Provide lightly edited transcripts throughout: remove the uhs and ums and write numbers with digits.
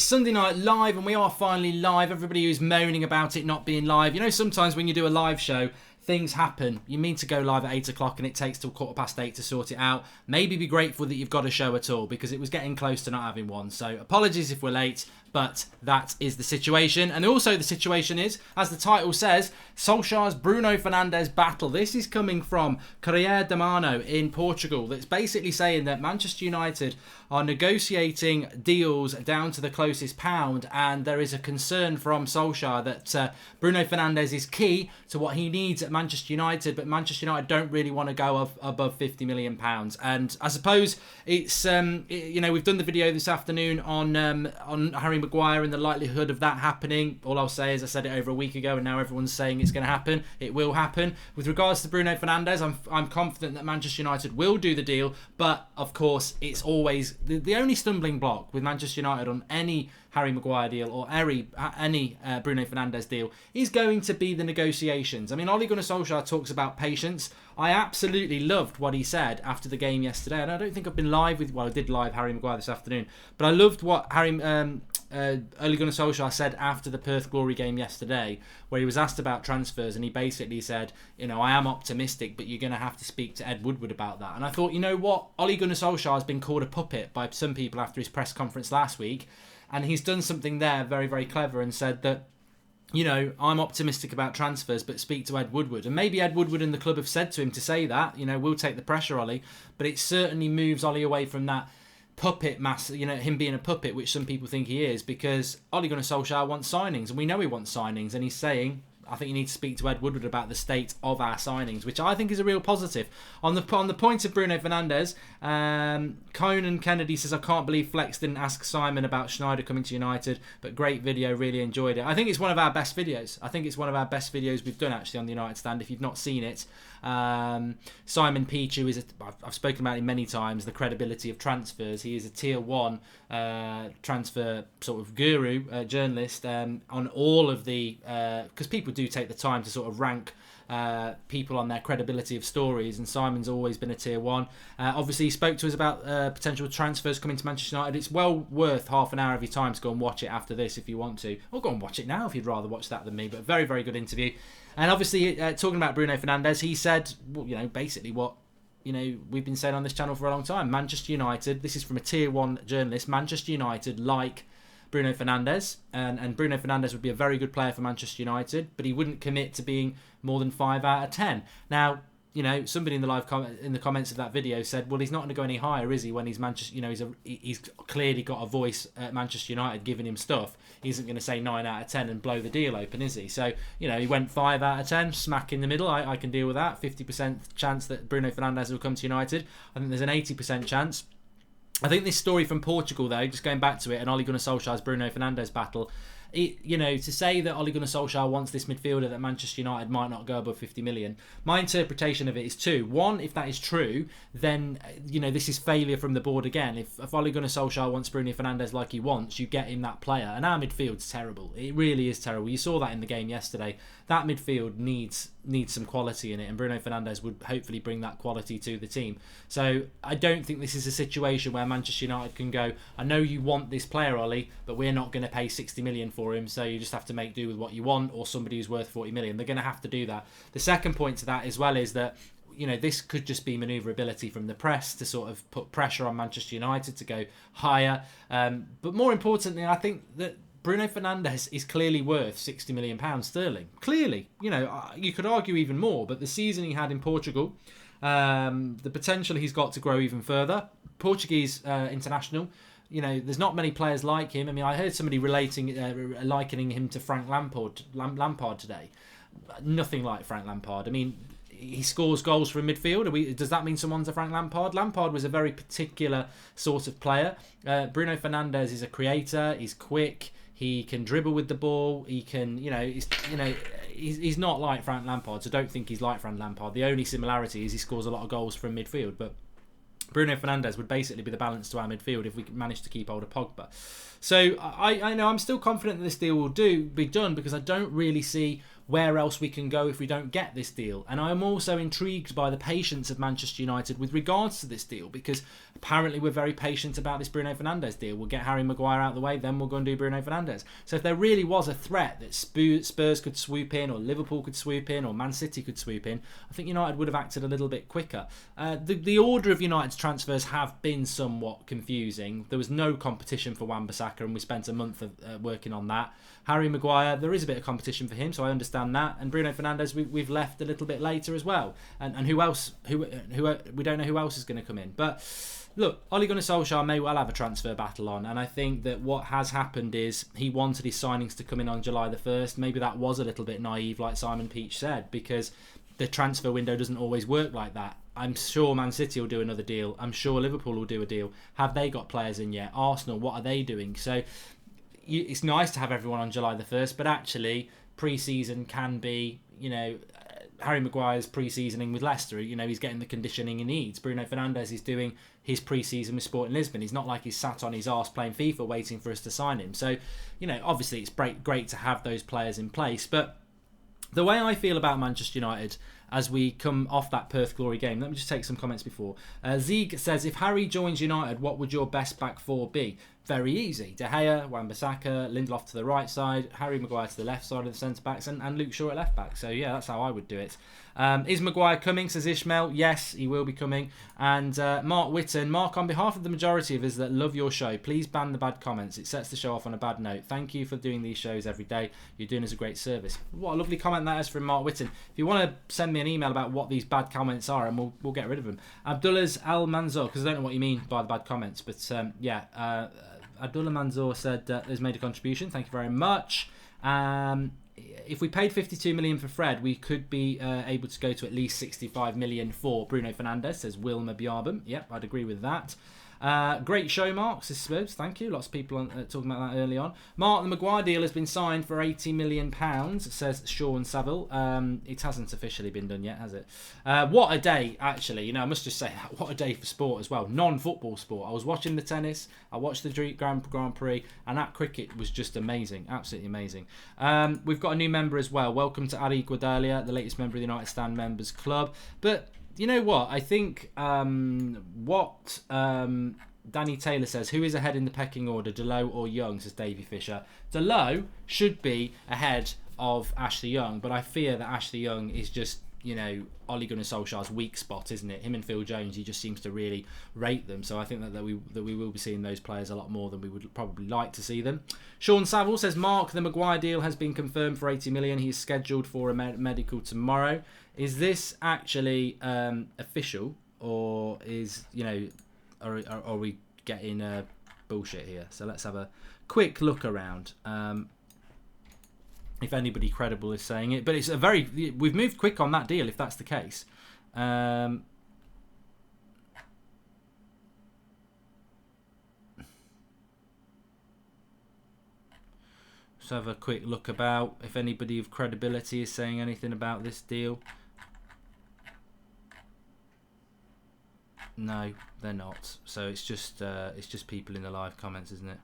Sunday Night Live, and we are finally live. Everybody who's moaning about it not being live, you know, sometimes when you do a live show, things happen. You mean to go live at 8 o'clock and it takes till 8:15 to sort it out. Maybe be grateful that you've got a show at all, because it was getting close to not having one. So apologies if we're late, but that is the situation. And also the situation is, as the title says, Solskjaer's Bruno Fernandes battle. This is coming from Correio da Mano in Portugal. That's basically saying that Manchester United are negotiating deals down to the closest pound, and there is a concern from Solskjaer that Bruno Fernandes is key to what he needs at Manchester United, but Manchester United don't really want to go above £50 million. And I suppose it's you know, we've done the video this afternoon on Harry Maguire and the likelihood of that happening. All I'll say is I said it over a week ago, and now everyone's saying it's going to happen. It will happen. With regards to Bruno Fernandes, I'm confident that Manchester United will do the deal, but of course it's always the only stumbling block with Manchester United on any Harry Maguire deal or any Bruno Fernandes deal is going to be the negotiations. I mean, Ole Gunnar Solskjaer talks about patience. I absolutely loved what he said after the game yesterday, and I don't think I've been live with, well, I did live Harry Maguire this afternoon, but I loved what Ole Gunnar Solskjaer said after the Perth Glory game yesterday, where he was asked about transfers, and he basically said, you know, I am optimistic, but you're going to have to speak to Ed Woodward about that. And I thought, you know what, Ole Gunnar Solskjaer has been called a puppet by some people after his press conference last week, and he's done something there very, very clever and said that, you know, I'm optimistic about transfers, but speak to Ed Woodward. And maybe Ed Woodward and the club have said to him to say that, you know, we'll take the pressure, Ollie. But it certainly moves Ollie away from that puppet mass, you know, him being a puppet, which some people think he is, because Ole Gunnar Solskjaer wants signings, and we know he wants signings, and he's saying, I think you need to speak to Ed Woodward about the state of our signings, which I think is a real positive. On the point of Bruno Fernandes, Conan Kennedy says, I can't believe Flex didn't ask Simon about Schneider coming to United, but great video, really enjoyed it. I think it's one of our best videos. I think it's one of our best videos we've done actually on the United Stand. If you've not seen it, Simon Pichu is, I've spoken about him many times, the credibility of transfers. He is a tier 1 transfer sort of guru, journalist, on all of the, because people do take the time to sort of rank people on their credibility of stories, and Simon's always been a tier 1. Obviously he spoke to us about potential transfers coming to Manchester United. It's well worth half an hour of your time to go and watch it after this if you want to, or go and watch it now if you'd rather watch that than me. But very, very good interview. And obviously talking about Bruno Fernandes, he said, well, you know, basically what, you know, we've been saying on this channel for a long time. Manchester United, this is from a tier 1 journalist, Manchester United like Bruno Fernandes, and Bruno Fernandes would be a very good player for Manchester United, but he wouldn't commit to being more than 5 out of 10. Now, you know, somebody in the comments of that video said, well, he's not going to go any higher, is he? When he's Manchester, you know, he's clearly got a voice at Manchester United giving him stuff. He isn't going to say 9 out of 10 and blow the deal open, is he? So, you know, he went 5 out of 10, smack in the middle. I can deal with that. 50% chance that Bruno Fernandes will come to United. I think there's an 80% chance. I think this story from Portugal, though, just going back to it, and Ole Gunnar Solskjaer's Bruno Fernandes battle, you know, to say that Ole Gunnar Solskjaer wants this midfielder that Manchester United might not go above 50 million, my interpretation of it is two. One, if that is true, then, you know, this is failure from the board again. If Ole Gunnar Solskjaer wants Bruno Fernandes like he wants, you get him that player. And our midfield's terrible. It really is terrible. You saw that in the game yesterday. That midfield needs some quality in it, and Bruno Fernandes would hopefully bring that quality to the team. So I don't think this is a situation where Manchester United can go, I know you want this player, Ollie, but we're not going to pay 60 million for him, so you just have to make do with what you want, or somebody who's worth 40 million. They're going to have to do that. The second point to that as well is that, you know, this could just be manoeuvrability from the press to sort of put pressure on Manchester United to go higher. But more importantly, I think that Bruno Fernandes is clearly worth £60 million sterling. Clearly, you know, you could argue even more, but the season he had in Portugal, the potential he's got to grow even further. Portuguese international, you know, there's not many players like him. I mean, I heard somebody likening him to Frank Lampard today. Nothing like Frank Lampard. I mean, he scores goals from midfield. Does that mean someone's a Frank Lampard? Lampard was a very particular sort of player. Bruno Fernandes is a creator. He's quick. He can dribble with the ball. He can, he's not like Frank Lampard, so don't think he's like Frank Lampard. The only similarity is he scores a lot of goals from midfield. But Bruno Fernandes would basically be the balance to our midfield if we manage to keep hold of Pogba. So I know I'm still confident that this deal will be done, because I don't really see where else we can go if we don't get this deal. And I'm also intrigued by the patience of Manchester United with regards to this deal, because apparently we're very patient about this Bruno Fernandes deal. We'll get Harry Maguire out of the way, then we'll go and do Bruno Fernandes. So if there really was a threat that Spurs could swoop in, or Liverpool could swoop in, or Man City could swoop in, I think United would have acted a little bit quicker. The order of United's transfers have been somewhat confusing. There was no competition for Wan-Bissaka, and we spent a month working on that. Harry Maguire, there is a bit of competition for him, so I understand that. And Bruno Fernandes, we've left a little bit later as well. And who else? Who we don't know who else is going to come in. But look, Ole Gunnar Solskjaer may well have a transfer battle on, and I think that what has happened is he wanted his signings to come in on July the 1st. Maybe that was a little bit naive, like Simon Peach said, because the transfer window doesn't always work like that. I'm sure Man City will do another deal. I'm sure Liverpool will do a deal. Have they got players in yet? Arsenal, what are they doing? So it's nice to have everyone on July the 1st, but actually pre-season can be, Harry Maguire's pre-seasoning with Leicester. He's getting the conditioning he needs. Bruno Fernandes is doing his pre-season with Sporting Lisbon. He's not like he's sat on his arse playing FIFA waiting for us to sign him. So, obviously it's great to have those players in place. But the way I feel about Manchester United as we come off that Perth Glory game, let me just take some comments before. Zieg says, if Harry joins United, what would your best back four be? Very easy. De Gea, Wan-Bissaka, Lindelof to the right side, Harry Maguire to the left side of the centre-backs, and Luke Shaw at left-back. So, yeah, that's how I would do it. Is Maguire coming, says Ishmael? Yes, he will be coming. And Mark Witten, Mark, on behalf of the majority of us that love your show, please ban the bad comments. It sets the show off on a bad note. Thank you for doing these shows every day. You're doing us a great service. What a lovely comment that is from Mark Witten. If you want to send me an email about what these bad comments are, and we'll get rid of them. Abdullah's Al Manzour, because I don't know what you mean by the bad comments, but Abdullah Manzour said has made a contribution. Thank you very much. If we paid 52 million for Fred, we could be able to go to at least 65 million for Bruno Fernandes, says Wilma Biarbum. Yep, I'd agree with that. Great show, Mark, says Spurs. Thank you. Lots of people talking about that early on. Mark, the Maguire deal has been signed for £80 million, says Sean Saville. It hasn't officially been done yet, has it? What a day, actually. I must just say that. What a day for sport as well. Non-football sport. I was watching the tennis. I watched the Grand Prix. And that cricket was just amazing. Absolutely amazing. We've got a new member as well. Welcome to Ari Guadalia, the latest member of the United Stand Members Club. But you know what? I think Danny Taylor says, who is ahead in the pecking order, Delow or Young, says Davey Fisher. Delow should be ahead of Ashley Young, but I fear that Ashley Young is just, Ole Gunnar Solskjaer's weak spot, isn't it? Him and Phil Jones, he just seems to really rate them. So I think that we will be seeing those players a lot more than we would probably like to see them. Sean Saville says, Mark, the Maguire deal has been confirmed for 80 million. He's scheduled for a medical tomorrow. Is this actually official, or is, are we getting bullshit here? So let's have a quick look around. If anybody credible is saying it, but it's we've moved quick on that deal if that's the case. Let's have a quick look about if anybody of credibility is saying anything about this deal. No, they're not. So it's just people in the live comments, isn't it?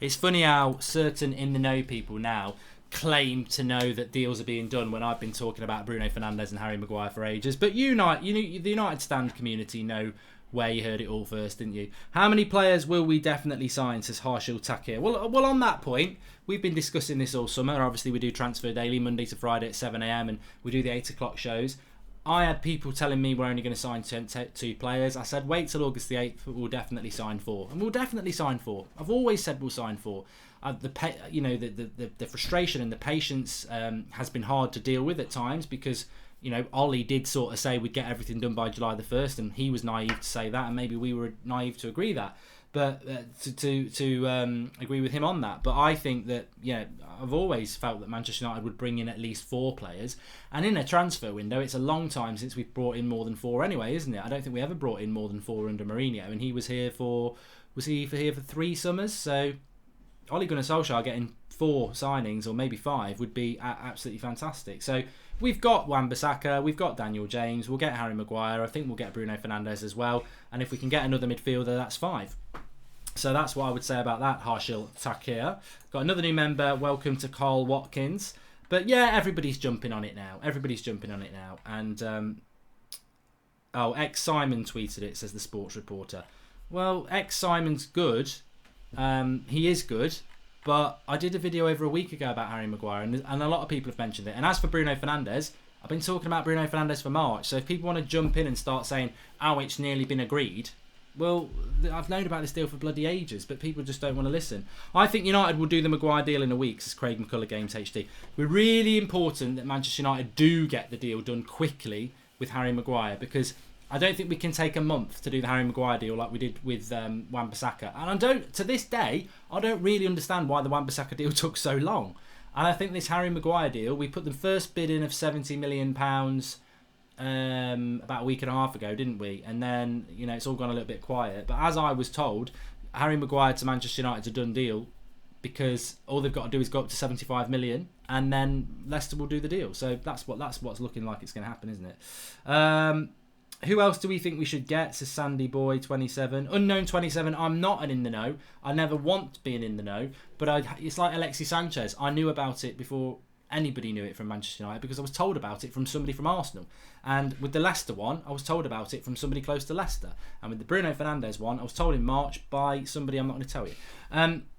It's funny how certain in-the-know people now claim to know that deals are being done when I've been talking about Bruno Fernandes and Harry Maguire for ages. But the United Stand community know where you heard it all first, didn't you? How many players will we definitely sign, says Harshil Takir. Well, on that point, we've been discussing this all summer. Obviously, we do Transfer Daily, Monday to Friday at 7 a.m, and we do the 8 o'clock shows. I had people telling me we're only going to sign 2 players. I said, wait till August the 8th, we'll definitely sign 4. And we'll definitely sign 4. I've always said we'll sign 4. The frustration and the patience has been hard to deal with at times because, Ollie did sort of say we'd get everything done by July the 1st, and he was naive to say that, and maybe we were naive to agree that. But to agree with him on that. But I think that, I've always felt that Manchester United would bring in at least 4 players. And in a transfer window, it's a long time since we've brought in more than 4 anyway, isn't it? I don't think we ever brought in more than 4 under Mourinho. And he was here for 3 summers? So Ole Gunnar Solskjaer getting 4 signings, or maybe 5, would be absolutely fantastic. So we've got Wan-Bissaka, we've got Daniel James, we'll get Harry Maguire, I think we'll get Bruno Fernandes as well. And if we can get another midfielder, that's 5. So that's what I would say about that, Harshil Takir. Got another new member. Welcome to Carl Watkins. But yeah, everybody's jumping on it now. And X Simon tweeted it, says the Sports Reporter. Well, X Simon's good. He is good. But I did a video over a week ago about Harry Maguire, and a lot of people have mentioned it. And as for Bruno Fernandes, I've been talking about Bruno Fernandes for March. So if people want to jump in and start saying, oh, it's nearly been agreed, well, I've known about this deal for bloody ages, but people just don't want to listen. I think United will do the Maguire deal in a week, says Craig McCullough, Games HD. We're really important that Manchester United do get the deal done quickly with Harry Maguire, because I don't think we can take a month to do the Harry Maguire deal like we did with Wan-Bissaka. And to this day, I don't really understand why the Wan-Bissaka deal took so long. And I think this Harry Maguire deal, we put the first bid in of £70 million about a week and a half ago, didn't we? And then, it's all gone a little bit quiet. But as I was told, Harry Maguire to Manchester United's a done deal, because all they've got to do is go up to 75 million and then Leicester will do the deal. So that's what's looking like it's going to happen, isn't it? Who else do we think we should get? Says Sandy Boy 27. Unknown 27. I'm not an in the know. I never want being in the know. But it's like Alexis Sanchez. I knew about it before anybody knew it from Manchester United, because I was told about it from somebody from Arsenal. And with the Leicester one, I was told about it from somebody close to Leicester. And with the Bruno Fernandes one, I was told in March by somebody I'm not going to tell you.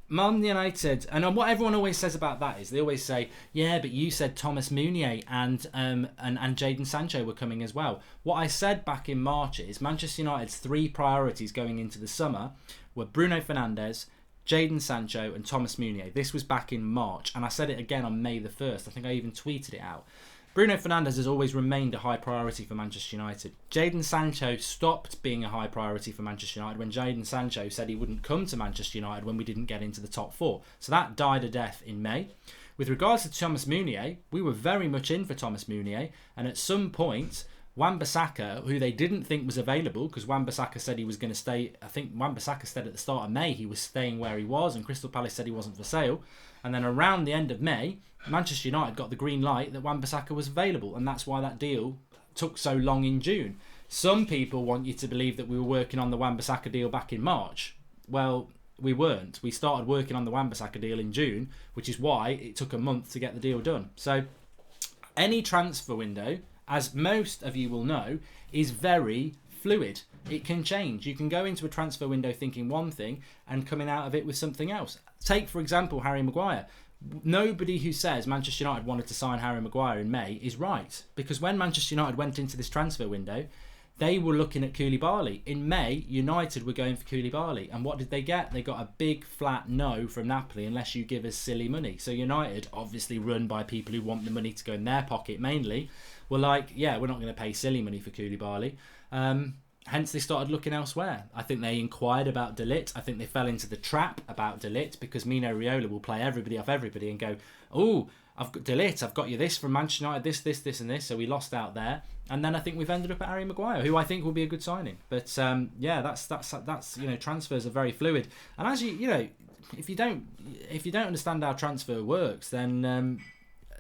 Man United, and what everyone always says about that is they always say, yeah, but you said Thomas Meunier and Jadon Sancho were coming as well. What I said back in March is Manchester United's 3 priorities going into the summer were Bruno Fernandes, Jadon Sancho and Thomas Meunier. This was back in March, and I said it again on May the 1st. I think I even tweeted it out. Bruno Fernandes has always remained a high priority for Manchester United. Jadon Sancho stopped being a high priority for Manchester United when Jadon Sancho said he wouldn't come to Manchester United when we didn't get into the top 4. So that died a death in May. With regards to Thomas Meunier, we were very much in for Thomas Meunier, and at some point, Wan-Bissaka, who they didn't think was available, because Wan-Bissaka said he was going to stay. I think Wan-Bissaka said at the start of May he was staying where he was, and Crystal Palace said he wasn't for sale. And then around the end of May, Manchester United got the green light that Wan-Bissaka was available, and that's why that deal took so long in June. Some people want you to believe that we were working on the Wan-Bissaka deal back in March. Well, we weren't. We started working on the Wan-Bissaka deal in June, which is why it took a month to get the deal done. So any transfer window, as most of you will know, is very fluid. It can change. You can go into a transfer window thinking one thing and coming out of it with something else. Take, for example, Harry Maguire. Nobody who says Manchester United wanted to sign Harry Maguire in May is right, because when Manchester United went into this transfer window, they were looking at Koulibaly. In May, United were going for Koulibaly, and what did they get? They got a big flat no from Napoli unless you give us silly money. So United, obviously run by people who want the money to go in their pocket mainly, were like, yeah, we're not going to pay silly money for Koulibaly. Hence, they started looking elsewhere. I think they inquired about De Ligt. I think they fell into the trap about De Ligt, because Mino Raiola will play everybody off everybody and go, oh, I've got De Ligt, I've got you this from Manchester United, this and this. So we lost out there. And then I think we've ended up at Harry Maguire, who I think will be a good signing. But yeah, that's transfers are very fluid. And as if you don't understand how transfer works, then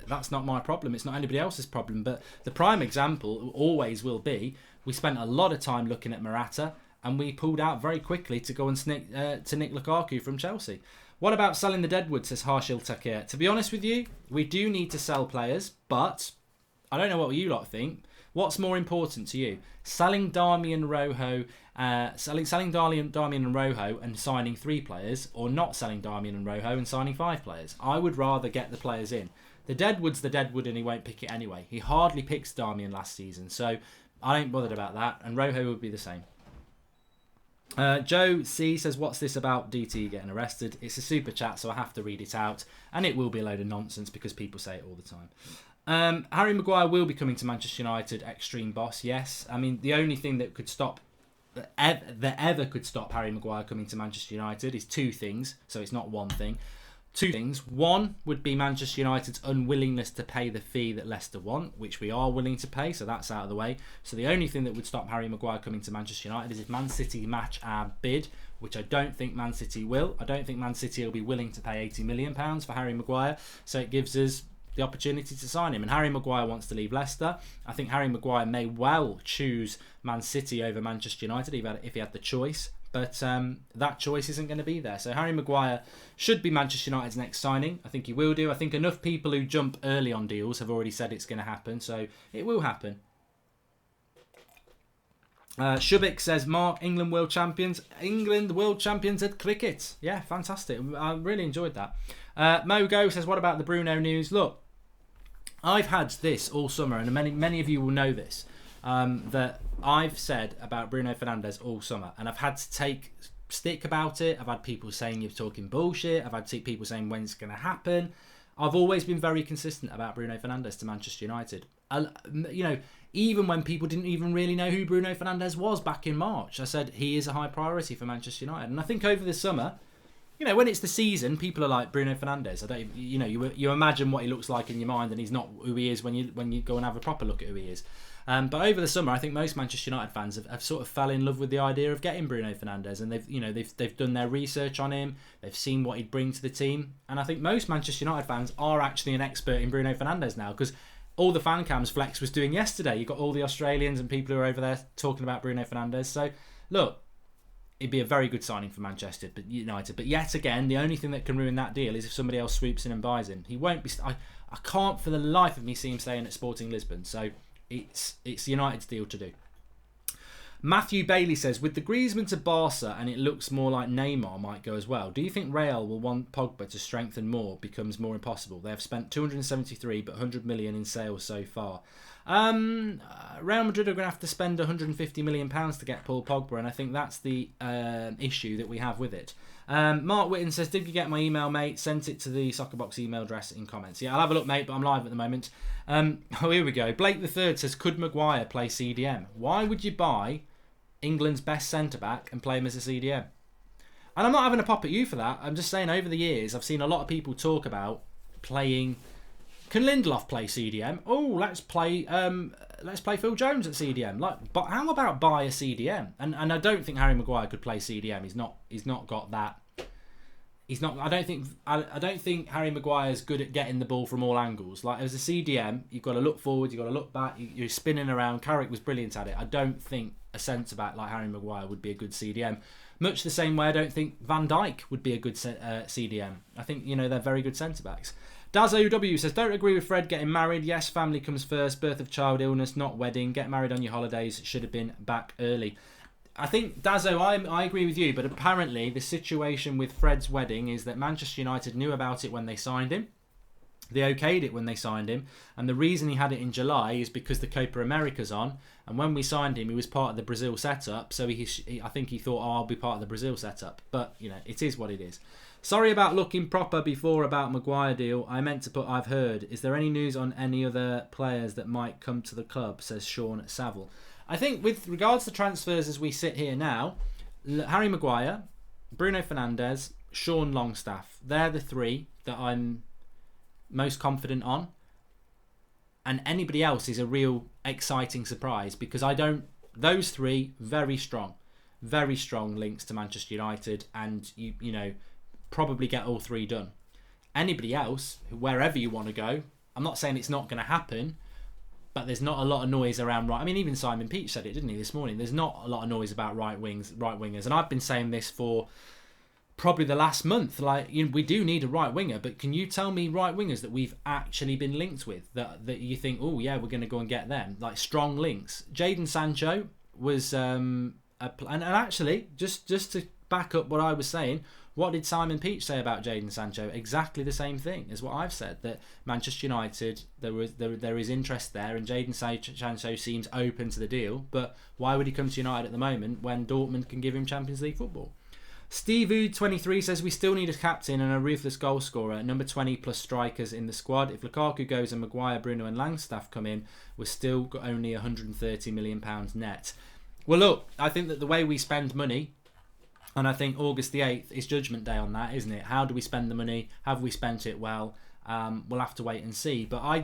that's not my problem. It's not anybody else's problem. But the prime example always will be, we spent a lot of time looking at Morata, and we pulled out very quickly to go and snick to Nick Lukaku from Chelsea. What about selling the Deadwood, says Harshil Takir. To be honest with you, we do need to sell players, but I don't know what you lot think. What's more important to you? Selling Darmian Rojo, selling Darmian and Rojo and signing 3 players, or not selling Darmian and Rojo and signing 5 players? I would rather get the players in. The Deadwood's the Deadwood, and he won't pick it anyway. He hardly picks Darmian last season, so I ain't bothered about that, and Rojo would be the same. Joe C says, what's this about DT getting arrested? It's a super chat, so I have to read it out, and it will be a load of nonsense because people say it all the time. Harry Maguire will be coming to Manchester United, extreme boss, yes. I mean, the only thing that could stop, that ever could stop Harry Maguire coming to Manchester United is 2 things, so it's not one thing. 2 things. One would be Manchester United's unwillingness to pay the fee that Leicester want, which we are willing to pay, so that's out of the way. So the only thing that would stop Harry Maguire coming to Manchester United is if Man City match our bid, which I don't think Man City will. I don't think Man City will be willing to pay £80 million for Harry Maguire, so it gives us the opportunity to sign him. And Harry Maguire wants to leave Leicester. I think Harry Maguire may well choose Man City over Manchester United if he had the choice. But that choice isn't going to be there. So Harry Maguire should be Manchester United's next signing. I think he will do. I think enough people who jump early on deals have already said it's going to happen. So it will happen. Shubik says, Mark, England world champions. England world champions at cricket. Yeah, fantastic. I really enjoyed that. Mogo says, what about the Bruno news? Look, I've had this all summer, and many of you will know this, that I've said about Bruno Fernandes all summer, and I've had to take stick about it. I've had people saying you're talking bullshit. I've had people saying when's it going to happen. I've always been very consistent about Bruno Fernandes to Manchester United. You know, even when people didn't even really know who Bruno Fernandes was back in March, I said he is a high priority for Manchester United. And I think over the summer, you know, when it's the season, people are like Bruno Fernandes. You imagine what he looks like in your mind, and he's not who he is when you go and have a proper look at who he is. But over the summer, I think most Manchester United fans have sort of fell in love with the idea of getting Bruno Fernandes, and they've done their research on him. They've seen what he'd bring to the team, and I think most Manchester United fans are actually an expert in Bruno Fernandes now, because all the fan cams Flex was doing yesterday. You got all the Australians and people who are over there talking about Bruno Fernandes. So look, it'd be a very good signing for Manchester United. But yet again, the only thing that can ruin that deal is if somebody else swoops in and buys him. He won't be. I can't for the life of me see him staying at Sporting Lisbon. So it's United's deal to do. Matthew Bailey says, with the Griezmann to Barca and it looks more like Neymar might go as well, do you think Real will want Pogba to strengthen more becomes more impossible? They have spent 273 but 100 million in sales so far. Real Madrid are going to have to spend 150 million pounds to get Paul Pogba, and I think that's the issue that we have with it. Mark Whitten says, did you get my email, mate? Sent it to the Soccerbox email address in comments. Yeah, I'll have a look, mate, but I'm live at the moment. Here we go. Blake the Third says, could Maguire play CDM? Why would you buy England's best centre-back and play him as a CDM? And I'm not having a pop at you for that. I'm just saying, over the years, I've seen a lot of people talk about playing. Can Lindelof play CDM? Oh, let's play Phil Jones at CDM. But how about buy a CDM? And I don't think Harry Maguire could play CDM. He's not got that. He's not. I don't think Harry Maguire's good at getting the ball from all angles. Like, as a CDM, you've got to look forward, you've got to look back. You're spinning around. Carrick was brilliant at it. I don't think a centre back like Harry Maguire would be a good CDM. Much the same way I don't think Van Dijk would be a good CDM. I think they're very good centre backs. Daz OW says, don't agree with Fred getting married. Yes, family comes first. Birth of child, illness, not wedding. Get married on your holidays. Should have been back early. I think, Dazo, I agree with you, but apparently the situation with Fred's wedding is that Manchester United knew about it when they signed him. They okayed it when they signed him, and the reason he had it in July is because the Copa America's on, and when we signed him, he was part of the Brazil setup, so I think he thought, I'll be part of the Brazil setup. But, it is what it is. Sorry about looking proper before about Maguire deal. I meant to put I've heard. Is there any news on any other players that might come to the club, says Sean Saville. I think with regards to transfers as we sit here now, Harry Maguire, Bruno Fernandes, Sean Longstaff, they're the three that I'm most confident on. And anybody else is a real exciting surprise, because those three, very strong links to Manchester United, and you probably get all three done. Anybody else, wherever you want to go, I'm not saying it's not going to happen, but there's not a lot of noise around right. I mean, even Simon Peach said it, didn't he, this morning? There's not a lot of noise about right wingers, and I've been saying this for probably the last month. Like, we do need a right winger, but can you tell me right wingers that we've actually been linked with that you think, oh yeah, we're going to go and get them, like strong links? Jadon Sancho was and actually just to back up what I was saying, what did Simon Peach say about Jadon Sancho? Exactly the same thing as what I've said, that Manchester United, there is interest there, and Jadon Sancho seems open to the deal, but why would he come to United at the moment when Dortmund can give him Champions League football? Steve 23 says, we still need a captain and a ruthless goal scorer, number 20 plus strikers in the squad. If Lukaku goes and Maguire, Bruno and Langstaff come in, we're still got only £130 million net. Well, look, I think that the way we spend money, and I think August the 8th is Judgment Day on that, isn't it? How do we spend the money? Have we spent it well? We'll have to wait and see. But I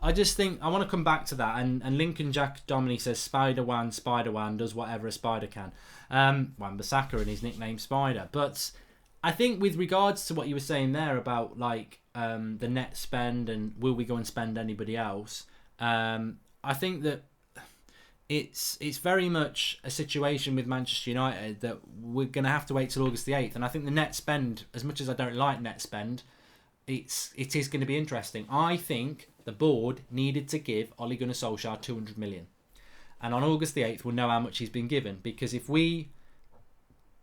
want to come back to that. And Lincoln Jack Domini says, Spider-Wan does whatever a spider can. Wan-Bissaka and his nickname Spider. But I think with regards to what you were saying there about the net spend and will we go and spend anybody else, I think that it's very much a situation with Manchester United that we're going to have to wait till August the 8th. And I think the net spend, as much as I don't like net spend, it is going to be interesting. I think the board needed to give Ole Gunnar Solskjaer 200 million. And on August the 8th, we'll know how much he's been given. Because if we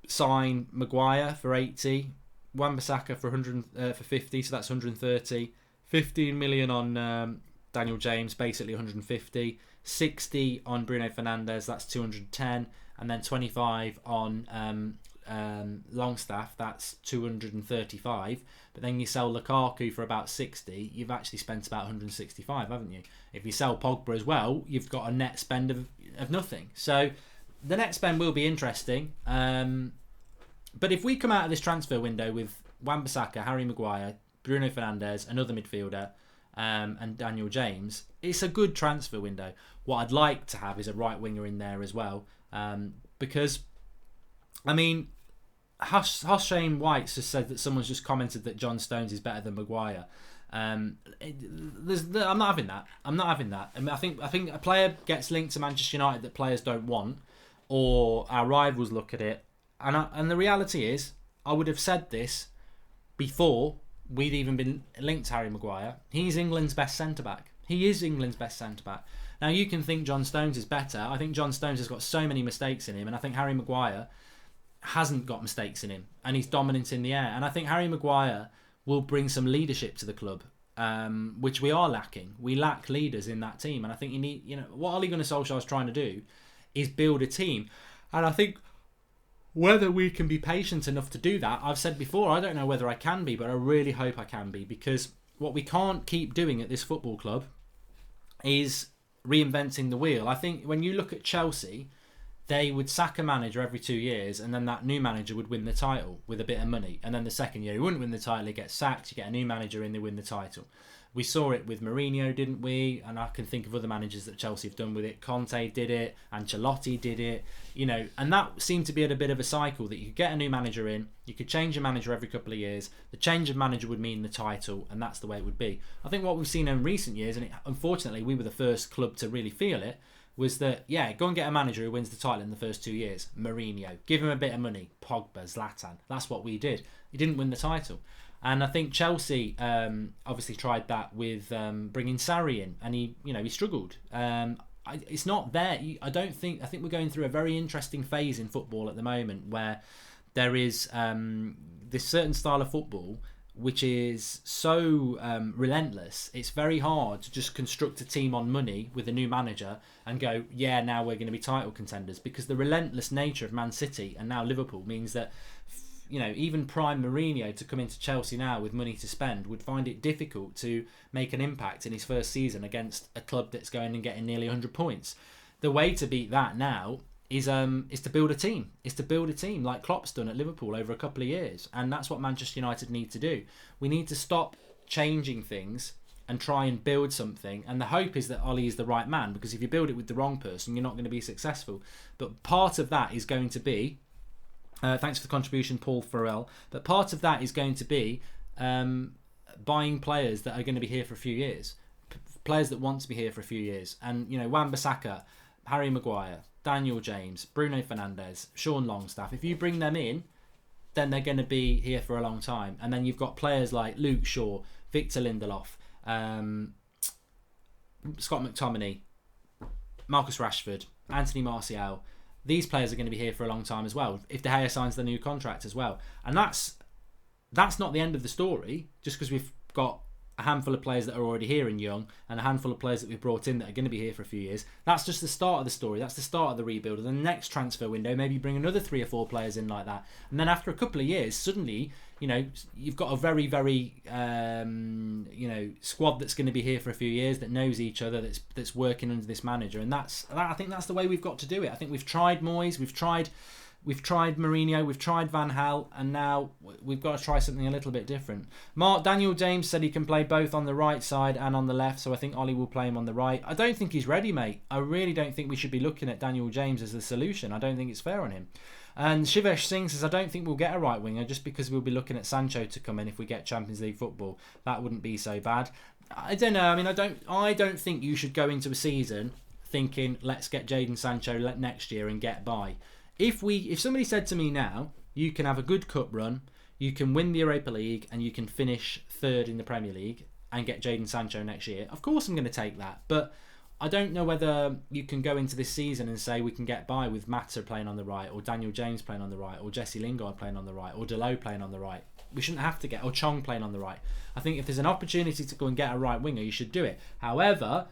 sign Maguire for 80, Wan-Bissaka for 50, so that's 130, 15 million on Daniel James, basically 150, 60 on Bruno Fernandes, that's 210, and then 25 on Longstaff, that's 235. But then you sell Lukaku for about 60, you've actually spent about 165, haven't you? If you sell Pogba as well, you've got a net spend of nothing. So the net spend will be interesting. But if we come out of this transfer window with Wan-Bissaka, Harry Maguire, Bruno Fernandes, another midfielder, and Daniel James, it's a good transfer window. What I'd like to have is a right winger in there as well. Because, I mean, Shane White has said that someone's just commented that John Stones is better than Maguire. I'm not having that. I'm not having that. I mean, I think a player gets linked to Manchester United that players don't want, or our rivals look at it. And the reality is, I would have said this before we'd even been linked to Harry Maguire. He's England's best centre-back. He is England's best centre-back. Now, you can think John Stones is better. I think John Stones has got so many mistakes in him, and I think Harry Maguire hasn't got mistakes in him, and he's dominant in the air. And I think Harry Maguire will bring some leadership to the club, which we are lacking. We lack leaders in that team, and I think what Ole Gunnar Solskjaer is trying to do is build a team. And I think whether we can be patient enough to do that, I've said before, I don't know whether I can be, but I really hope I can be, because what we can't keep doing at this football club is reinventing the wheel. I think when you look at Chelsea, they would sack a manager every 2 years, and then that new manager would win the title with a bit of money. And then the second year, he wouldn't win the title, he gets sacked, you get a new manager in, they win the title. We saw it with Mourinho, didn't we? And I can think of other managers that Chelsea have done with it. Conte did it, Ancelotti did it, and that seemed to be at a bit of a cycle that you could get a new manager in, you could change a manager every couple of years, the change of manager would mean the title, and that's the way it would be. I think what we've seen in recent years, and unfortunately we were the first club to really feel it, was that, go and get a manager who wins the title in the first 2 years. Mourinho. Give him a bit of money. Pogba, Zlatan. That's what we did. He didn't win the title. And I think Chelsea obviously tried that with bringing Sarri in, and he struggled. It's not there. I think we're going through a very interesting phase in football at the moment, where there is this certain style of football which is so relentless. It's very hard to just construct a team on money with a new manager and go, now we're going to be title contenders, because the relentless nature of Man City and now Liverpool means that even prime Mourinho to come into Chelsea now with money to spend would find it difficult to make an impact in his first season against a club that's going and getting nearly 100 points. The way to beat that now is to build a team. Is to build a team like Klopp's done at Liverpool over a couple of years, and that's what Manchester United need to do. We need to stop changing things and try and build something. And the hope is that Ollie is the right man, because if you build it with the wrong person, you're not going to be successful. But part of that is going to be thanks for the contribution, Paul Farrell. But part of that is going to be buying players that are going to be here for a few years, players that want to be here for a few years. And Wan-Bissaka, Harry Maguire, Daniel James, Bruno Fernandes, Sean Longstaff. If you bring them in, then they're going to be here for a long time. And then you've got players like Luke Shaw, Victor Lindelof, Scott McTominay, Marcus Rashford, Anthony Martial. These players are going to be here for a long time as well, if De Gea signs the new contract as well. And that's not the end of the story, just because we've got a handful of players that are already here and young, and a handful of players that we've brought in that are going to be here for a few years. That's just the start of the story. That's the start of the rebuild. And the next transfer window, maybe bring another 3 or 4 players in like that. And then after a couple of years, suddenly, you've got a very, very, squad that's going to be here for a few years, that knows each other, that's working under this manager. And I think that's the way we've got to do it. I think we've tried Moyes, we've tried Mourinho, we've tried Van Gaal, and now we've got to try something a little bit different. Daniel James said he can play both on the right side and on the left, so I think Ollie will play him on the right. I don't think he's ready, mate. I really don't think we should be looking at Daniel James as the solution. I don't think it's fair on him. And Shivesh Singh says, I don't think we'll get a right winger, just because we'll be looking at Sancho to come in if we get Champions League football. That wouldn't be so bad. I don't know. I mean, I don't think you should go into a season thinking, let's get Jadon Sancho next year and get by. If somebody said to me now, you can have a good cup run, you can win the Europa League, and you can finish third in the Premier League and get Jadon Sancho next year, of course I'm going to take that. But I don't know whether you can go into this season and say we can get by with Mata playing on the right, or Daniel James playing on the right, or Jesse Lingard playing on the right, or Dalot playing on the right. We shouldn't have to or Chong playing on the right. I think if there's an opportunity to go and get a right winger, you should do it. However,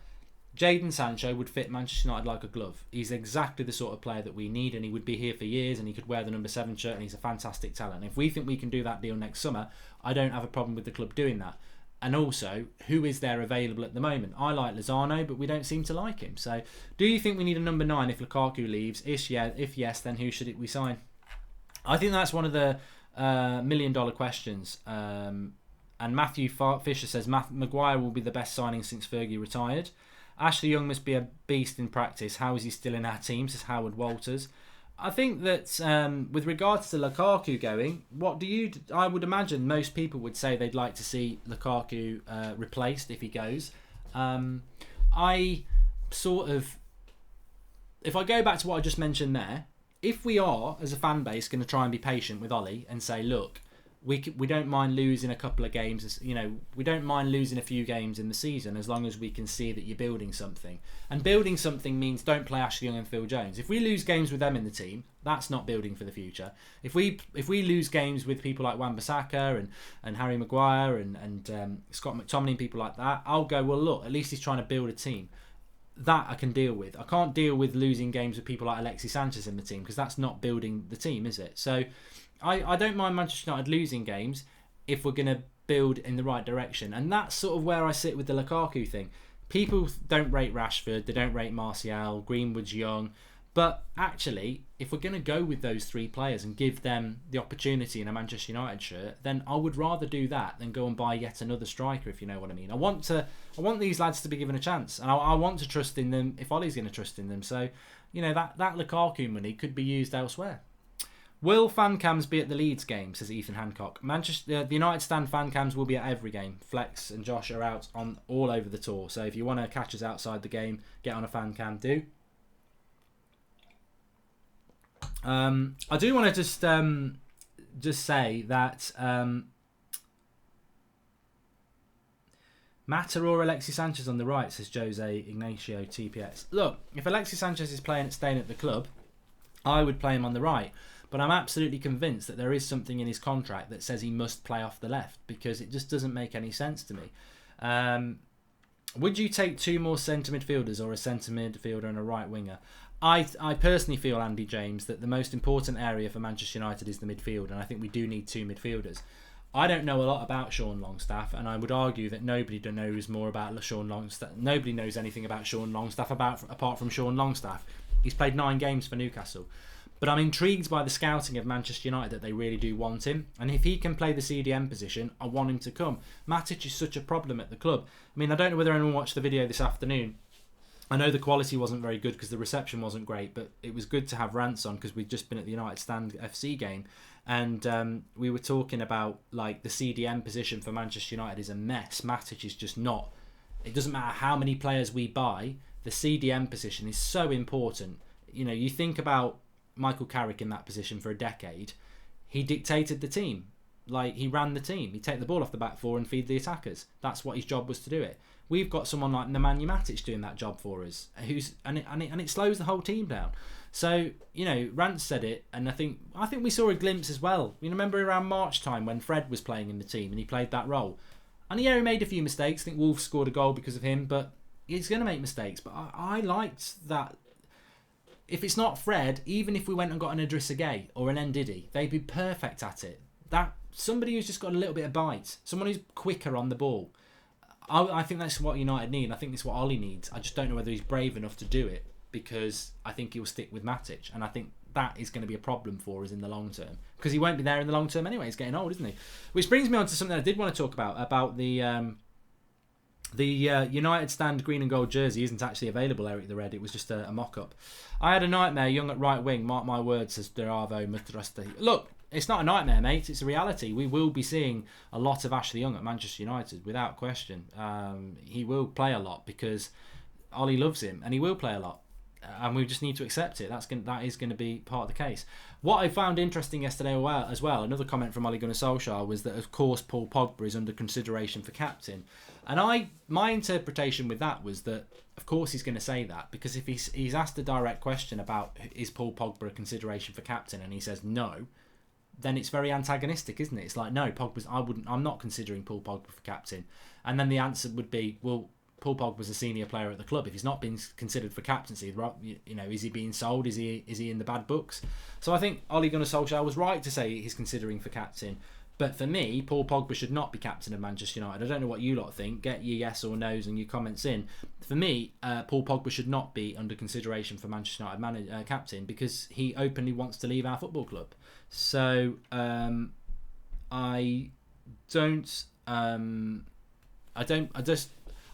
Jadon Sancho would fit Manchester United like a glove. He's exactly the sort of player that we need, and he would be here for years, and he could wear the number 7 shirt, and he's a fantastic talent. And if we think we can do that deal next summer, I don't have a problem with the club doing that. And also, who is there available at the moment? I like Lozano, but we don't seem to like him. So, do you think we need a number 9 if Lukaku leaves? If yes, then who should we sign? I think that's one of the $1 million questions. And Matthew Fisher says Maguire will be the best signing since Fergie retired. Ashley Young must be a beast in practice. How is he still in our team? Says Howard Walters. I think that with regards to Lukaku going, I would imagine most people would say they'd like to see Lukaku replaced if he goes. If I go back to what I just mentioned there, if we are, as a fan base, going to try and be patient with Ollie and say, look, we don't mind losing a couple of games, we don't mind losing a few games in the season as long as we can see that you're building something. And building something means don't play Ashley Young and Phil Jones. If we lose games with them in the team, that's not building for the future. If we lose games with people like Wan-Bissaka and Harry Maguire and Scott McTominay and people like that, I'll go, well, look, at least he's trying to build a team. That I can deal with. I can't deal with losing games with people like Alexis Sanchez in the team, because that's not building the team, is it? So I don't mind Manchester United losing games if we're going to build in the right direction. And that's sort of where I sit with the Lukaku thing. People don't rate Rashford, they don't rate Martial, Greenwood's young. But actually, if we're going to go with those 3 players and give them the opportunity in a Manchester United shirt, then I would rather do that than go and buy yet another striker, if you know what I mean. I want these lads to be given a chance, and I want to trust in them if Ollie's going to trust in them. So, that Lukaku money could be used elsewhere. Will fan cams be at the Leeds game, says Ethan Hancock. The United Stand fan cams will be at every game. Flex and Josh are out on all over the tour. So if you want to catch us outside the game, get on a fan cam, do. I do want to just say that Mata or Alexis Sanchez on the right, says Jose Ignacio TPS. Look, if Alexis Sanchez is staying at the club, I would play him on the right. But I'm absolutely convinced that there is something in his contract that says he must play off the left, because it just doesn't make any sense to me. Would you take 2 more centre midfielders or a centre midfielder and a right winger? I personally feel, Andy James, that the most important area for Manchester United is the midfield, and I think we do need 2 midfielders. I don't know a lot about Sean Longstaff, and I would argue that nobody knows more about Sean Longstaff. Nobody knows anything about Sean Longstaff apart from Sean Longstaff. He's played 9 games for Newcastle. But I'm intrigued by the scouting of Manchester United, that they really do want him. And if he can play the CDM position, I want him to come. Matic is such a problem at the club. I mean, I don't know whether anyone watched the video this afternoon. I know the quality wasn't very good because the reception wasn't great, but it was good to have Rants on because we'd just been at the United Stand FC game. And we were talking about, like, the CDM position for Manchester United is a mess. Matic is just not. It doesn't matter how many players we buy, the CDM position is so important. You think about Michael Carrick in that position for a decade. He dictated the team. Like, he ran the team. He'd take the ball off the back four and feed the attackers. That's what his job was to do it. We've got someone like Nemanja Matic doing that job for us, and it slows the whole team down. So, Rance said it, and I think we saw a glimpse as well. You remember around March time when Fred was playing in the team and he played that role. And he made a few mistakes. I think Wolves scored a goal because of him, but he's going to make mistakes. But I liked that. If it's not Fred, even if we went and got an Idrissa Gueye or an Ndidi, they'd be perfect at it. That somebody who's just got a little bit of bite, someone who's quicker on the ball. I think that's what United need. I think that's what Ollie needs. I just don't know whether he's brave enough to do it, because I think he'll stick with Matic, and I think that is going to be a problem for us in the long term, because he won't be there in the long term anyway. He's getting old, isn't he? Which brings me on to something I did want to talk about the United Stand green and gold jersey isn't actually available, Eric the Red. It was just a mock-up. I had a nightmare, Young at right wing. Mark my words, says Duravo Matrasti. Look, it's not a nightmare, mate. It's a reality. We will be seeing a lot of Ashley Young at Manchester United, without question. He will play a lot because Ollie loves him and he will play a lot. And we just need to accept it. That is going to be part of the case. What I found interesting yesterday as well, another comment from Ole Gunnar Solskjaer, was that of course Paul Pogba is under consideration for captain. And my interpretation with that was that of course he's going to say that, because if he's asked a direct question about is Paul Pogba a consideration for captain and he says no, then it's very antagonistic, isn't it? It's like, no, I'm not considering Paul Pogba for captain. And then the answer would be, well, Paul Pogba was a senior player at the club. If he's not been considered for captaincy, is he being sold? Is he in the bad books? So I think Ole Gunnar Solskjaer was right to say he's considering for captain. But for me, Paul Pogba should not be captain of Manchester United. I don't know what you lot think. Get your yes or no's and your comments in. For me, Paul Pogba should not be under consideration for Manchester United captain, because he openly wants to leave our football club. So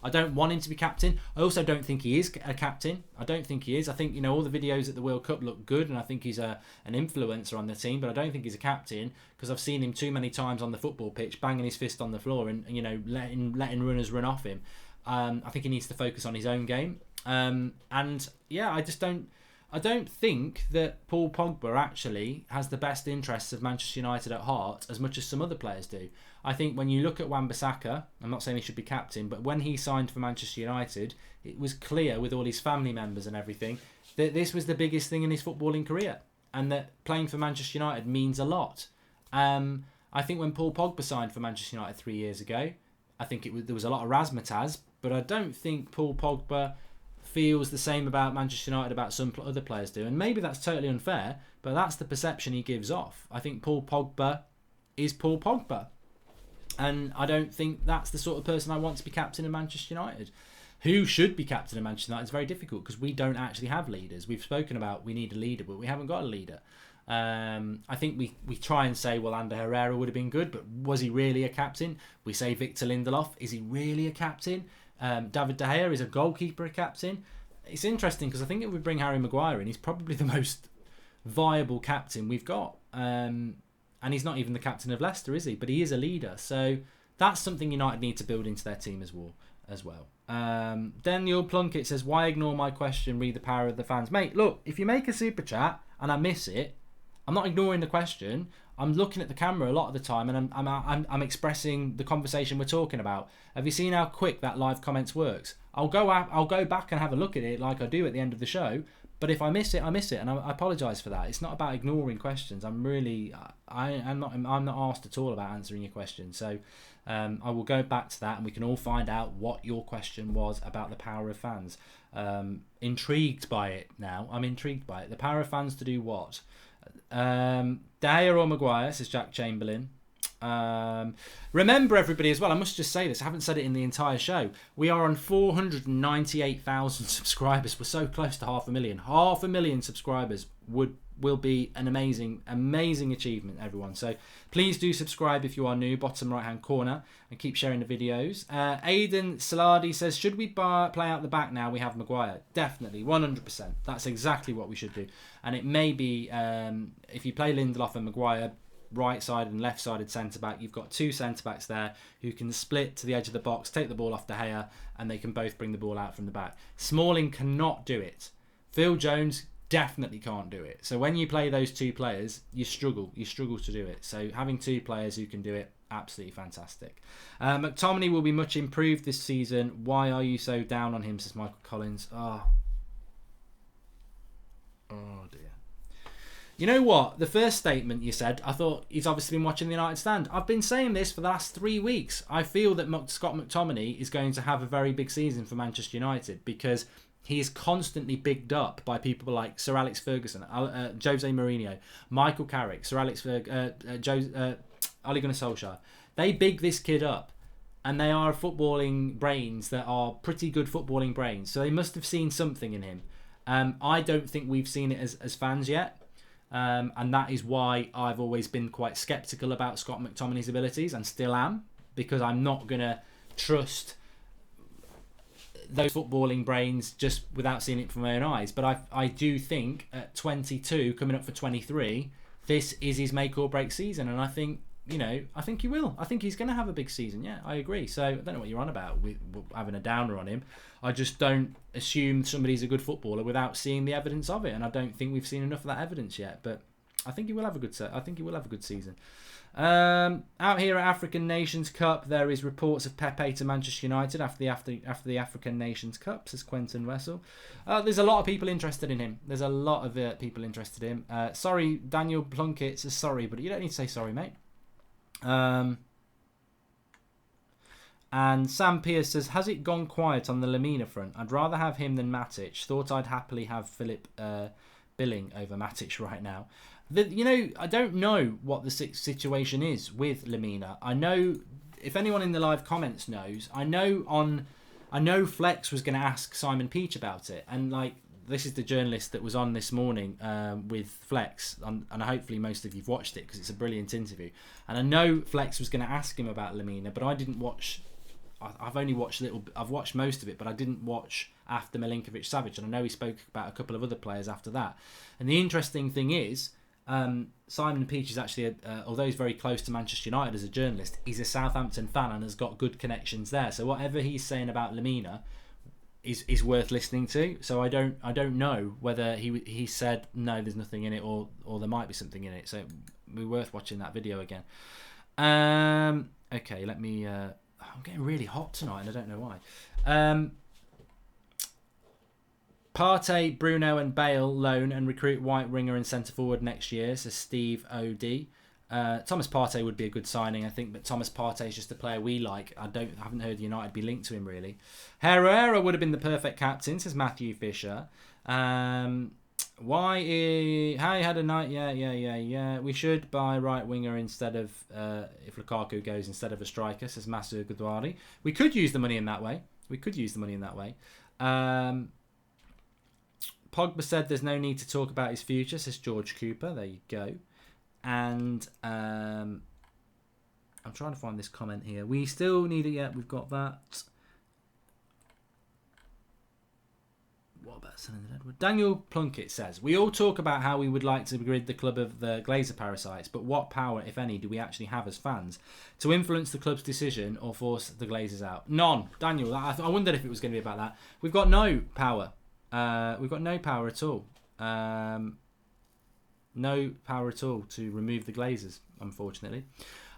I don't want him to be captain. I also don't think he is a captain. I don't think he is. I think, all the videos at the World Cup look good, and I think he's an influencer on the team, but I don't think he's a captain, because I've seen him too many times on the football pitch banging his fist on the floor and letting runners run off him. I think he needs to focus on his own game. I don't think that Paul Pogba actually has the best interests of Manchester United at heart as much as some other players do. I think when you look at Wan-Bissaka, I'm not saying he should be captain, but when he signed for Manchester United, it was clear with all his family members and everything that this was the biggest thing in his footballing career, and that playing for Manchester United means a lot. I think when Paul Pogba signed for Manchester United 3 years ago, I think there was a lot of razzmatazz, but I don't think Paul Pogba feels the same about Manchester United about some other players do. And maybe that's totally unfair, but that's the perception he gives off. I think Paul Pogba is Paul Pogba. And I don't think that's the sort of person I want to be captain of Manchester United. Who should be captain of Manchester United is very difficult, because we don't actually have leaders. We've spoken about we need a leader, but we haven't got a leader. I think we try and say, well, Ander Herrera would have been good, but was he really a captain? We say Victor Lindelof, is he really a captain? David De Gea, is a goalkeeper a captain? It's interesting, because I think if we bring Harry Maguire in, he's probably the most viable captain we've got. And he's not even the captain of Leicester, is he? But he is a leader. So that's something United need to build into their team as well. Daniel Plunkett says, why ignore my question? Read the power of the fans. Mate, look, if you make a super chat and I miss it, I'm not ignoring the question. I'm looking at the camera a lot of the time, and I'm expressing the conversation we're talking about. Have you seen how quick that live comments works? I'll go back and have a look at it like I do at the end of the show. But if I miss it, I miss it, and I apologise for that. It's not about ignoring questions. I'm not asked at all about answering your question. So I will go back to that, and we can all find out what your question was about the power of fans. Intrigued by it now. I'm intrigued by it. The power of fans to do what? De Gea or Maguire, says Jack Chamberlain. Remember, everybody, as well, I must just say this, I haven't said it in the entire show, we are on 498,000 subscribers. We're so close to 500,000 subscribers will be an amazing achievement, everyone. So please do subscribe if you are new, bottom right hand corner, and keep sharing the videos. Aidan Saladi says, should we play out the back now we have Maguire? Definitely, 100%. That's exactly what we should do. And it may be, if you play Lindelof and Maguire right-sided and left-sided centre-back, you've got two centre-backs there who can split to the edge of the box, take the ball off De Gea, and they can both bring the ball out from the back. Smalling cannot do it. Phil Jones definitely can't do it. So when you play those two players, you struggle to do it. So having two players who can do it, absolutely fantastic. McTominay will be much improved this season. Why are you so down on him, says Michael Collins. Oh dear. You know what? The first statement you said, I thought he's obviously been watching the United stand. I've been saying this for the last 3 weeks. I feel that Scott McTominay is going to have a very big season for Manchester United, because he is constantly bigged up by people like Sir Alex Ferguson, Jose Mourinho, Michael Carrick, Sir Alex Ole Gunnar Solskjaer. They big this kid up, and they are footballing brains that are pretty good footballing brains. So they must have seen something in him. I don't think we've seen it as fans yet. And that is why I've always been quite sceptical about Scott McTominay's abilities, and still am, because I'm not going to trust those footballing brains just without seeing it from my own eyes. But I do think at 22, coming up for 23, this is his make or break season, and I think you know, I think he will. I think he's going to have a big season. Yeah, I agree. So I don't know what you're on about with having a downer on him. I just don't assume somebody's a good footballer without seeing the evidence of it, and I don't think we've seen enough of that evidence yet. But I think he will have a good set. I think he will have a good season. Out here at African Nations Cup, there is reports of Pepe to Manchester United after the African Nations Cup, says Quentin Wessel. There's a lot of people interested in him. There's a lot of people interested in him. Sorry, Daniel Plunkett says sorry, but you don't need to say sorry, mate. And Sam Pierce says, has it gone quiet on the Lamina front? I'd rather have him than Matic. Thought I'd happily have Philip Billing over Matic right now. I don't know what the situation is with Lamina. I know, if anyone in the live comments knows, I know Flex was going to ask Simon Peach about it, and like, this is the journalist that was on this morning with Flex, and hopefully most of you've watched it because it's a brilliant interview. And I know Flex was going to ask him about Lamina, but I didn't watch. I've only watched I've watched most of it, but I didn't watch after Milinkovic Savic, and I know he spoke about a couple of other players after that. And the interesting thing is, Simon Peach is actually, although he's very close to Manchester United as a journalist, he's a Southampton fan and has got good connections there. So whatever he's saying about Lamina is worth listening to. So I don't know whether he said no, there's nothing in it, or there might be something in it. So it'd be worth watching that video again. Okay, let me. I'm getting really hot tonight, and I don't know why. Partey, Bruno and Bale loan and recruit white winger and centre forward next year, says Steve OD. Thomas Partey would be a good signing, I think, but Thomas Partey is just a player we like. I haven't heard United be linked to him really. Herrera would have been the perfect captain, says Matthew Fisher. How he had a night? Yeah. We should buy right winger instead of if Lukaku goes instead of a striker, says Masu Gudwari. We could use the money in that way. Pogba said there's no need to talk about his future, says George Cooper. There you go. And I'm trying to find this comment here. We still need it yet. We've got that. What about selling the Deadwood? Daniel Plunkett says, we all talk about how we would like to rid the club of the Glazer parasites, but what power, if any, do we actually have as fans to influence the club's decision or force the Glazers out? None. Daniel, I wondered if it was going to be about that. We've got no power. We've got no power at all. No power at all to remove the Glazers, unfortunately.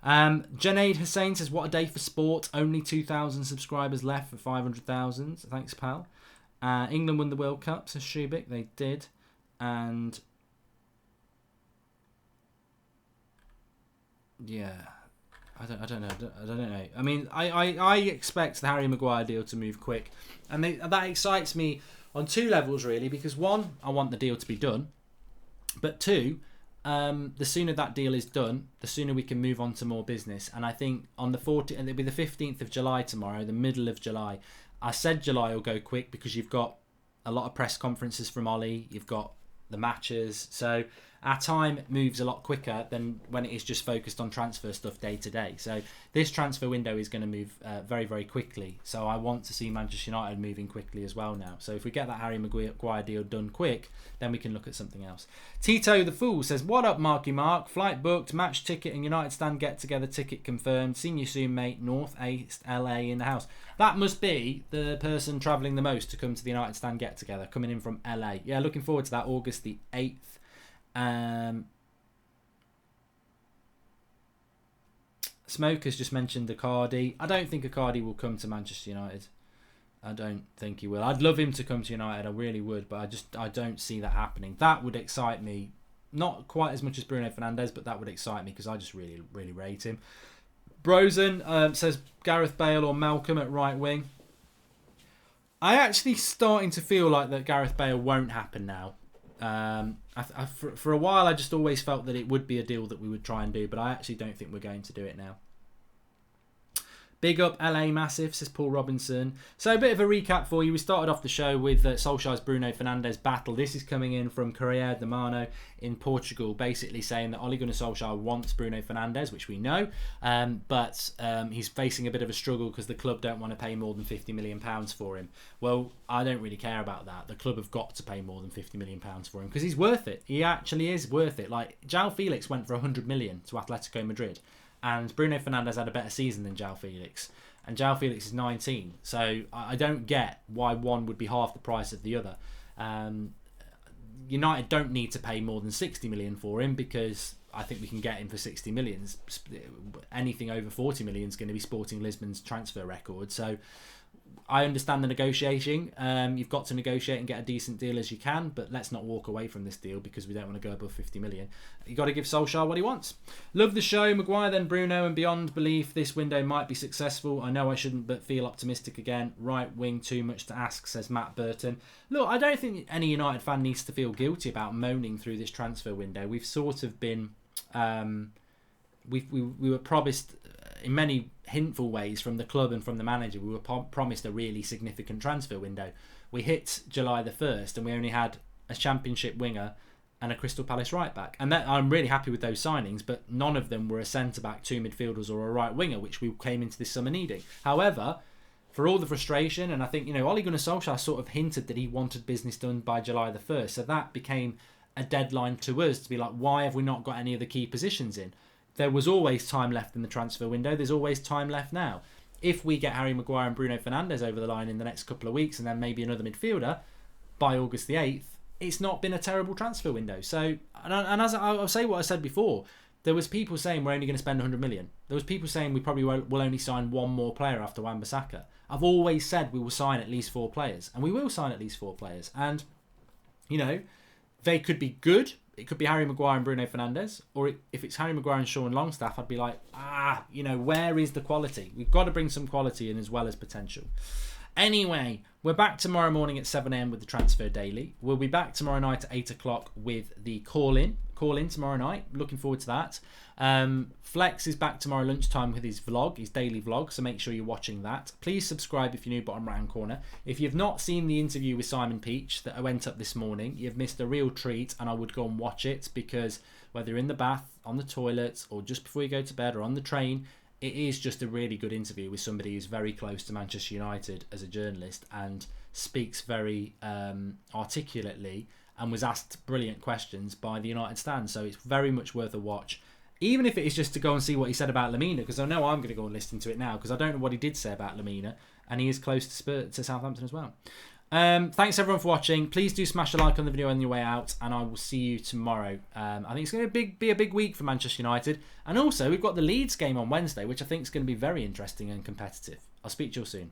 Junaid Hussain says, what a day for sport. Only 2,000 subscribers left for 500,000. Thanks, pal. England won the World Cup, says Shubik. They did. And yeah, I don't know. I mean, I expect the Harry Maguire deal to move quick, and that excites me on two levels really, because one, I want the deal to be done, but two, the sooner that deal is done, the sooner we can move on to more business. And I think on the 14th, and it'll be the 15th of July tomorrow, the middle of July. I said July will go quick because you've got a lot of press conferences from Ollie, you've got the matches, so our time moves a lot quicker than when it is just focused on transfer stuff day to day. So this transfer window is going to move very, very quickly. So I want to see Manchester United moving quickly as well now. So if we get that Harry Maguire deal done quick, then we can look at something else. Tito the Fool says, what up, Marky Mark? Flight booked, match ticket and United stand get-together ticket confirmed. Seen you soon, mate. North East LA in the house. That must be the person travelling the most to come to the United stand get-together, coming in from LA. Yeah, looking forward to that, August the 8th. Smokers just mentioned Icardi. I don't think Icardi will come to Manchester United. I don't think he will. I'd love him to come to United, I really would, but I don't see that happening. That would excite me, not quite as much as Bruno Fernandes, but that would excite me because I just really, really rate him. Brosen says Gareth Bale or Malcolm at right wing. I actually starting to feel like that Gareth Bale won't happen now. For a while I just always felt that it would be a deal that we would try and do, but I actually don't think we're going to do it now. Big up LA Massive, says Paul Robinson. So a bit of a recap for you. We started off the show with Solskjaer's Bruno Fernandes battle. This is coming in from Correia de Mano in Portugal, basically saying that Ole Gunnar Solskjaer wants Bruno Fernandes, which we know, but he's facing a bit of a struggle because the club don't want to pay more than £50 million for him. Well, I don't really care about that. The club have got to pay more than £50 million for him because he's worth it. He actually is worth it. Like, João Felix went for £100 million to Atletico Madrid. and Bruno Fernandes had a better season than João Felix. And João Felix is 19, so I don't get why one would be half the price of the other. United don't need to pay more than 60 million for him, because I think we can get him for 60 million. Anything over 40 million is going to be Sporting Lisbon's transfer record. So I understand the negotiating. You've got to negotiate and get a decent deal as you can, but let's not walk away from this deal because we don't want to go above 50 million. You've got to give Solskjaer what he wants. Love the show. Maguire, then Bruno, and beyond belief this window might be successful. I know I shouldn't, but feel optimistic again. Right wing, too much to ask, says Matt Burton. Look, I don't think any United fan needs to feel guilty about moaning through this transfer window. We've sort of been... we were promised... in many hintful ways from the club and from the manager, we were promised a really significant transfer window. We hit July the 1st and we only had a Championship winger and a Crystal Palace right back. And that, I'm really happy with those signings, but none of them were a centre-back, 2 midfielders or a right winger, which we came into this summer needing. However, for all the frustration, and I think, Ole Gunnar Solskjaer sort of hinted that he wanted business done by July the 1st, so that became a deadline to us to be like, why have we not got any of the key positions in? There was always time left in the transfer window. There's always time left now. If we get Harry Maguire and Bruno Fernandes over the line in the next couple of weeks and then maybe another midfielder by August the 8th, it's not been a terrible transfer window. So, and as I'll say what I said before, there was people saying we're only going to spend 100 million. There was people saying we probably will only sign one more player after Wan-Bissaka. I've always said we will sign at least 4 players. And we will sign at least 4 players. And, they could be good. It could be Harry Maguire and Bruno Fernandes, or if it's Harry Maguire and Sean Longstaff, I'd be like, where is the quality? We've got to bring some quality in as well as potential. Anyway, we're back tomorrow morning at 7 a.m. with the Transfer Daily. We'll be back tomorrow night at 8 o'clock with the call-in tomorrow night. Looking forward to that. Flex is back tomorrow lunchtime with his vlog, his daily vlog, so make sure you're watching that. Please subscribe if you're new, bottom right-hand corner. If you've not seen the interview with Simon Peach that went up this morning, you've missed a real treat, and I would go and watch it, because whether you're in the bath, on the toilet, or just before you go to bed, or on the train, it is just a really good interview with somebody who's very close to Manchester United as a journalist and speaks very articulately and was asked brilliant questions by the United stand. So it's very much worth a watch, even if it is just to go and see what he said about Lamina, because I know I'm going to go and listen to it now, because I don't know what he did say about Lamina, and he is close to Southampton as well. Thanks everyone for watching. Please do smash a like on the video on your way out, and I will see you tomorrow. I think it's going to be a big week for Manchester United, and also we've got the Leeds game on Wednesday, which I think is going to be very interesting and competitive. I'll speak to you all soon.